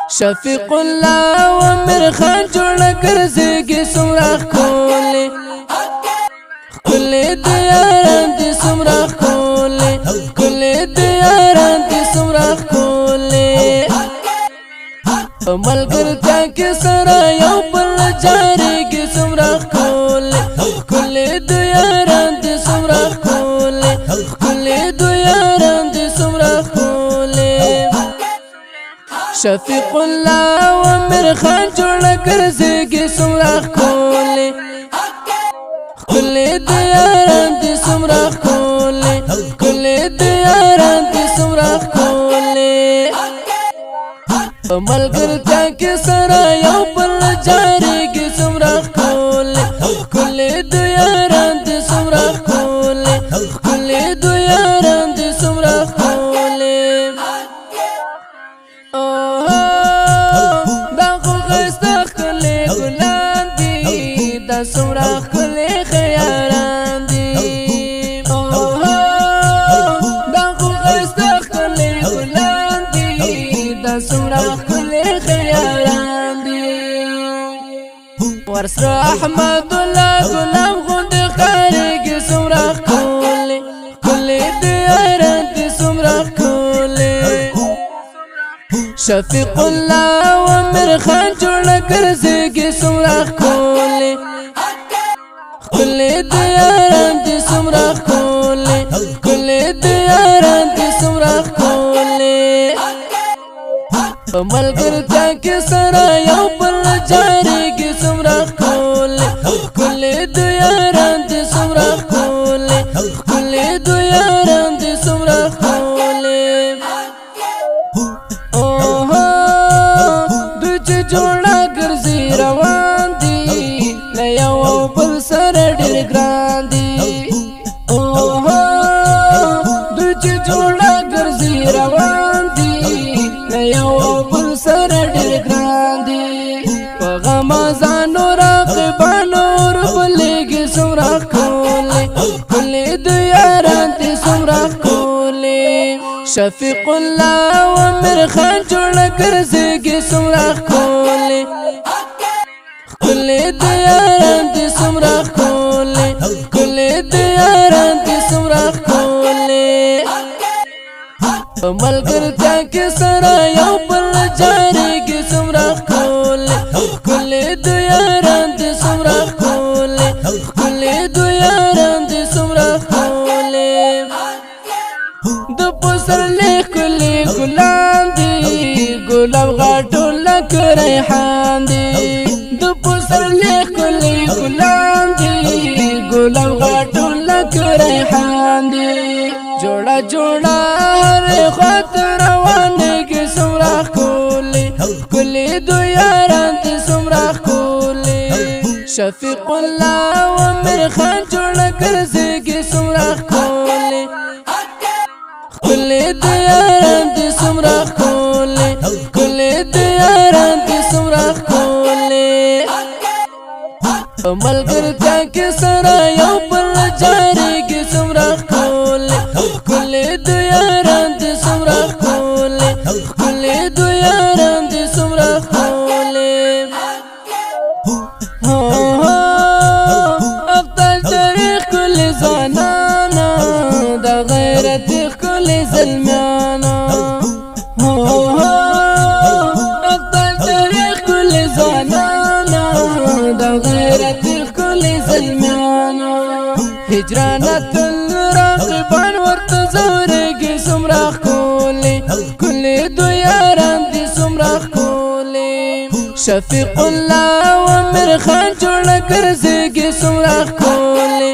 شفیق الله و امیر خان جوړ ګرځيږي سمرا خولې خولې د یاران دي سمرا خولې خولې د یاران دي سمرا خولې ملګرتیا کې سره یو بل جاریږي سمرا خولې خولې د یاران دي سمرا خولې خولې د یاران دي سمرا خولې شفیق الله و امیر خان جوړ ګرځيږي سمرا خولې خولې د یاران دي سمرا خولې خولې د یاران دي سمرا خولې ملګرتیا کې سره یو بل جاریږي سمرا خولې خولې د یاران دي سمرا خولې خولې د یاران دي سمرا خولې دا سمرا خولې خیاران دي دا خو ښایسته ښکلې ګلان دي دا سمرا خولې خیاران دي ورسره احمد الله ګلاب غوندې ښکارېږي سمرا ښکلې ښکلې د یاران دي سمرا ښکلې شفیق الله و امیر خان جوړ ګرځيږي سمرا ښکلې خولې د یاران دي سمرا خولې خولې د یاران دي سمرا خولې ملګرتیا کې سره یو بل جاریږي سمرا خولې خولې د یاران دي سمرا خولې خولې د یاران دي سمرا خولې دوی چې جوړه ګرځي روان دي له یو بل سره ډېر ګران دي دوی چې جوړه ګرځي روان دي له یو بل سره ډېر ګران دي په غمازانو راقبانو وربلېږي سمرا خولې خولې د یاران دي سمرا خولې شفیق الله و امیر خان جوړ ګرځيږي سمرا خولې خولې د یاران دي سمرا خولې خولې د یاران دي سمرا خولې ملګرتیا کې سره یو بل جاریږي سمرا خولې خولې د یاران دي سمرا خولې خولې د یاران دي سمرا خولې د پسرلي ښکلي ګلان دي ګلاب غاټو لکه ریحان دي د پسرلي ښکلي ګلان دي ګلاب غاټو لکه ریحان دي جوړه جوړه هرې خواته روانېږي سمرا ښکلې ښکلې د یاران دي سمرا ښکلې شفیق الله و امیر خان جوړ ګرځيږي سمرا ښکلې خولې د یاران دي سمرا خولې خولې د یاران دي سمرا خولې ملګرتیا کې سره یو بل جاریږي سمرا خولې خولې د یاران دي سمرا خولې خولې د یاران دي سمرا خولې افضل تاریخ کل زنانا د غیرت ښکلې زلمیانا افضل تاریخ کل زنانا د غیرت ښکلې زلمیانا هجرانت راقبان ورته زورېږي سمرا ښکلې ښکلې د یاران دي سمرا ښکلې شفیق الله و امیر خان جوړ ګرځيږي سمرا ښکلې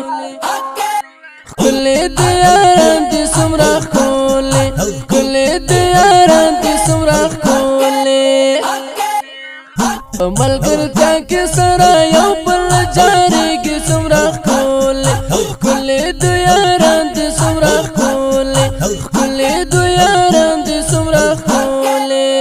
خولې د یاران دي سمرا خولې خولې د یاران دي سمرا خولې ملګرتیا کې سره یو بل جاریږي سمرا خولې خولې د یاران دي سمرا خولې خولې د یاران دي سمرا خولې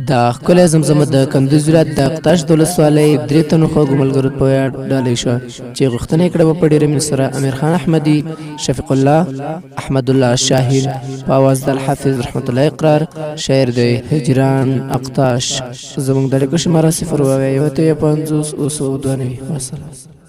د دا ښکلی زمزمه د کندوز ولایت د اقتاش د ولسوالۍ درې تنو خوږو ملګرو په یاد ډالۍ شوه چې غوښتنه یې کړې وه په ډېره مینې سره امیر خان احمدي، شفیق الله، احمد الله شاهین په اواز د الحافظ رحمت الله اقرار، شاعر د هجران اقتاش. زموږ د اړیکو شماره 0 50 50 92.